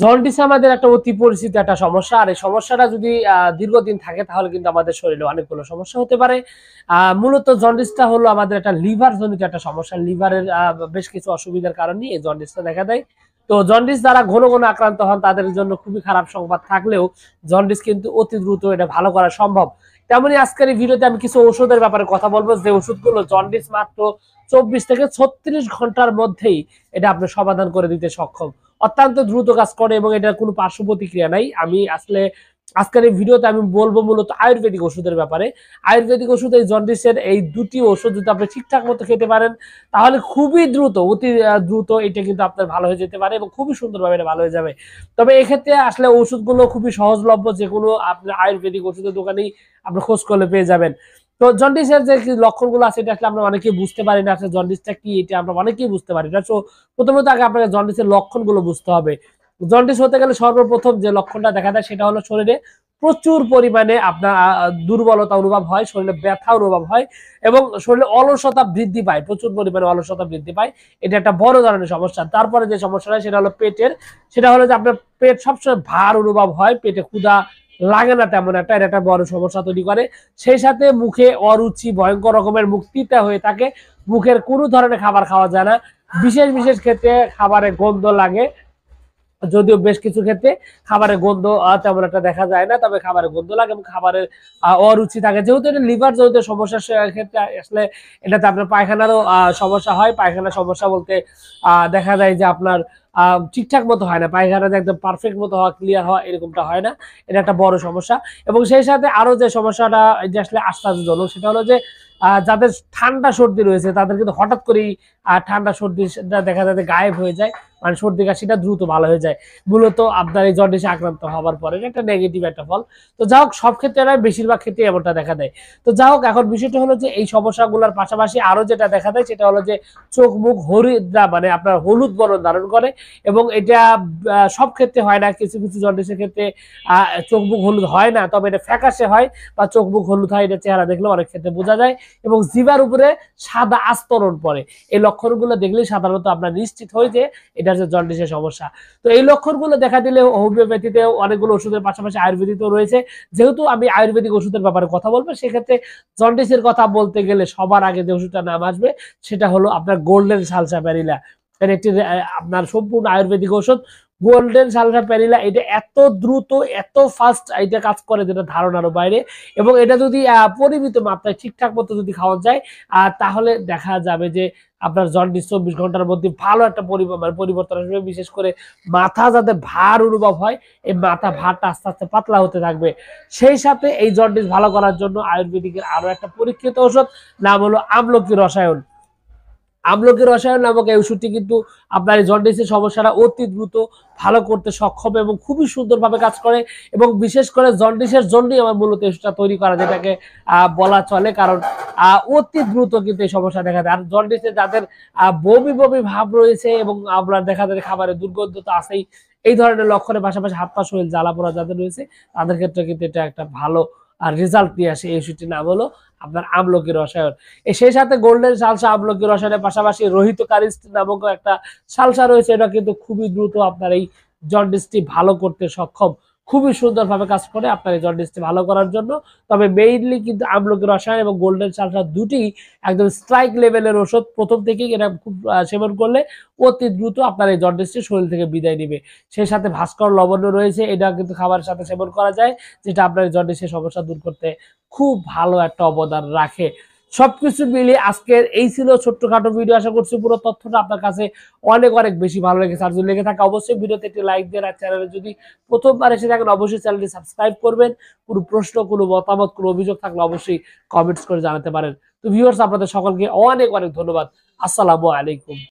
Jaundice আমাদের একটা অতি পরিচিত একটা সমস্যা। আর এই সমস্যাটা যদি দীর্ঘদিন থাকে তাহলে কিন্তু আমাদের শরীরে অনেকগুলো সমস্যা হতে পারে। মূলত জন্ডিসটা হলো আমাদের একটা লিভার জনিত একটা সমস্যা। লিভারের বেশ কিছু অসুবিধার কারণে এই জন্ডিসটা দেখা দেয়। তো জন্ডিস যারা ঘন ঘন আক্রান্ত হন তাদের জন্য খুবই খারাপ সংবাদ থাকলেও জন্ডিস কিন্তু অতি দ্রুত এটা ভালো করা সম্ভব। তেমনি আজকের এই ভিডিওতে আমি কিছু ওষুধের ব্যাপারে কথা বলবো, যে ওষুধগুলো জন্ডিস মাত্র 24 থেকে 36 ঘন্টার মধ্যেই এটা আপনি সমাধান করে দিতে সক্ষম। অত্যন্ত দ্রুত কাজ করে এবং এটার কোনো পার্শ্ব প্রতিক্রিয়া নাই। আমি আসলে আজকের এই ভিডিওতে আমি বলবো মূলত আয়ুর্বেদিক ওষুধের ব্যাপারে। আয়ুর্বেদিক ওষুধ এই জন্ডিসের এই দুটি ওষুধ যদি আপনি ঠিকঠাক মতো খেতে পারেন তাহলে খুবই দ্রুত, অতি দ্রুত এটা কিন্তু আপনার ভালো হয়ে যেতে পারে এবং খুবই সুন্দরভাবে এটা ভালো হয়ে যাবে। তবে এক্ষেত্রে আসলে ওষুধগুলো খুবই সহজলভ্য, যে কোনো আপনি আয়ুর্বেদিক ওষুধের দোকানেই আপনি খোঁজ করলে পেয়ে যাবেন। তো জন্ডিসের যে লক্ষণগুলো আছে এটা আসলে আমরা অনেকেই বুঝতে পারি না, আসলে জন্ডিসটা কি এটা আমরা অনেকেই বুঝতে পারি না। তো প্রথমত আগে আপনাকে জন্ডিসের লক্ষণগুলো বুঝতে হবে। জন্ডিস হতে গেলে সর্বপ্রথম যে লক্ষণটা দেখা যায় সেটা হলো শরীরে প্রচুর পরিমাণে আপনার দুর্বলতা অনুভব হয়, শরীরে ব্যথা অনুভব হয় এবং শরীরে অলসতা বৃদ্ধি পায়, প্রচুর পরিমাণে অলসতা বৃদ্ধি পায়। এটা একটা বড় ধরনের সমস্যা। তারপরে যে সমস্যাটা সেটা হলো পেটের। সেটা হলো যে আপনার পেট সবসময় ভার অনুভব হয়, পেটে ক্ষুধা লাগে না তেমন একটা, এটা একটা বড় সমস্যা তৈরি করে। সেই সাথে মুখে অরুচি, ভয়ঙ্কর রকমের মুখ তিতা হয়ে থাকে, মুখের কোনো ধরনের খাবার খাওয়া যায় না। বিশেষ বিশেষ ক্ষেত্রে খাবারে গন্ধ লাগে, যদিও বেশ কিছু ক্ষেত্রে খাবারের গন্ধ তেমন একটা দেখা যায় না, তবে খাবারের গন্ধ লাগে এবং খাবারের অরুচি থাকে। যেহেতু এটা লিভার জনিত সমস্যার ক্ষেত্রে আসলে এটাতে আপনার পায়খানারও সমস্যা হয়। পায়খানার সমস্যা বলতে দেখা যায় যে আপনার ঠিকঠাক মতো হয় না, পায়খানা যে একদম পারফেক্ট মতো হওয়া, ক্লিয়ার হওয়া এরকমটা হয় না। এটা একটা বড় সমস্যা। এবং সেই সাথে আরো যে সমস্যাটা যে আসলে আশ্চর্যজনক সেটা হলো যে যাদের ঠান্ডা সর্দি রয়েছে তাদের কিন্তু হঠাৎ করেই ঠান্ডা সর্দি দেখা যায় গায়েব হয়ে যায়, মানে সর্দি কাশিটা দ্রুত ভালো হয়ে যায় মূলত আপনার এই জন্ডিসে আক্রান্ত হওয়ার পরে। এটা নেগেটিভ একটা ফল। তো যা হোক, সব ক্ষেত্রে নয়, বেশিরভাগ ক্ষেত্রে এমনটা দেখা দেয়। তো যা হোক, এখন বিষয়টা হলো যে এই সমস্যাগুলোর পাশাপাশি আরো যেটা দেখা দেয় সেটা হলো যে চোখ মুখ হরিদ্রা, মানে আপনার হলুদ বর্ণ ধারণ করে এবং এটা সব ক্ষেত্রে হয় না, কিছু কিছু জন্ডিসের ক্ষেত্রে চোখ মুখ হলুদ হয় না, তবে এটা ফ্যাকাশে হয় বা চোখ মুখ হলুদ হয়, এটা চেহারা দেখলে অনেক ক্ষেত্রে বোঝা যায় এবং জিভার উপরে সাদা আস্তরণ পড়ে। এই লক্ষণগুলো দেখলেই সাধারণত আপনার নিশ্চিত হয় যে এটা হচ্ছে জন্ডিসের সমস্যা। তো এই লক্ষণগুলো দেখা দিলে হোমিওপ্যাথিতে অনেকগুলো ওষুধের পাশাপাশি আয়ুর্বেদিকও রয়েছে। যেহেতু আমি আয়ুর্বেদিক ওষুধের ব্যাপারে কথা বলবো, সেক্ষেত্রে জন্ডিসের কথা বলতে গেলে সবার আগে যে ওষুধটার নাম আসবে সেটা হলো আপনার গোল্ডেন সালসাপ্যারিলা। এর একটি আপনার সম্পূর্ণ আয়ুর্বেদিক ওষুধ গোল্ডেন সালসাপ্যারিলা। এটা এত দ্রুত, এত ফাস্ট এটা কাজ করে যেটা ধারণারও বাইরে। এবং এটা যদি পরিমিত মাত্রায় ঠিকঠাক মতো যদি খাওয়া যায় তাহলে দেখা যাবে যে আপনার জন্ডিস 24 ঘন্টার মধ্যে ভালো একটা পরিবর্তন আসবে। বিশেষ করে মাথা যাতে ভার অনুভব হয়, এই মাথা ভারটা আস্তে আস্তে পাতলা হতে থাকবে। সেই সাথে এই জন্ডিস ভালো করার জন্য আয়ুর্বেদিকের আরো একটা পরীক্ষিত ওষুধ, নাম হলো আমলকি রসায়ন। আমলকি রসায়ন নামক এই ওষুধটি কিন্তু আপনার এই জন্ডিসের সমস্যাটা অতি দ্রুত ভালো করতে সক্ষম এবং খুবই সুন্দরভাবে কাজ করে। এবং বিশেষ করে জন্ডিসের জন্যই আমার মূলত ওষুধটা তৈরি করা, যেটাকে বলা চলে, কারণ অতি দ্রুত কিন্তু এই সমস্যা দেখা যায়। আর জন্ডিসে যাদের বমি বমি ভাব রয়েছে এবং আপনার দেখা যায় খাবারের দুর্গন্ধ তো আছেই, এই ধরনের লক্ষণের পাশাপাশি হাত পা শরীর জ্বালা পোড়া যাদের রয়েছে তাদের ক্ষেত্রে কিন্তু এটা একটা ভালো রেজাল্ট নিয়ে আসে। এই ওষুধটির নাম হলো আপনার আমলকি রসায়ন। সেই সাথে গোল্ডেন সালসা আমলকি রসায়নের পাশাপাশি রোহিত কারিজ নামক একটা সালসা রয়েছে, এটা কিন্তু খুবই দ্রুত আপনার এই জন্ডিসটি ভালো করতে সক্ষম, খুবই সুন্দরভাবে কাজ করে আপনার এই জন্ডিসটি ভালো করার জন্য। তবে মেইনলি কিন্তু আমলকি রসায়ন এবং গোল্ডেন সালসা দুটি একদম স্ট্রাইক লেভেলের ওষুধ। প্রথম থেকেই এটা খুব সেবন করলে অতি দ্রুত আপনার এই জন্ডিসটি শরীর থেকে বিদায় নিবে। সেই সাথে ভাস্কর লবণ রয়েছে, এটা কিন্তু খাবারের সাথে সেবন করা যায়, যেটা আপনার জন্ডিসের সমস্যা দূর করতে খুব ভালো একটা অবদান রাখে। সবকিছু মিলিয়ে আজকের এই ছিল ছোট্টখাটো ভিডিও। আশা করছি পুরো তথ্যটা আপনার কাছে অনেক অনেক বেশি ভালো লেগেছে। আর যদি লেগে থাকে অবশ্যই ভিডিওতে একটি লাইক দেন, আর চ্যানেলে যদি প্রথমবার এসে থাকেন অবশ্যই চ্যানেলটি সাবস্ক্রাইব করবেন। কোনো প্রশ্ন, কোনো মতামত, কোনো অভিযোগ থাকলে অবশ্যই কমেন্টস করে জানাতে পারেন। তো ভিউয়ার্স, আপনাদের সকলকে অনেক অনেক ধন্যবাদ। আসসালামু আলাইকুম।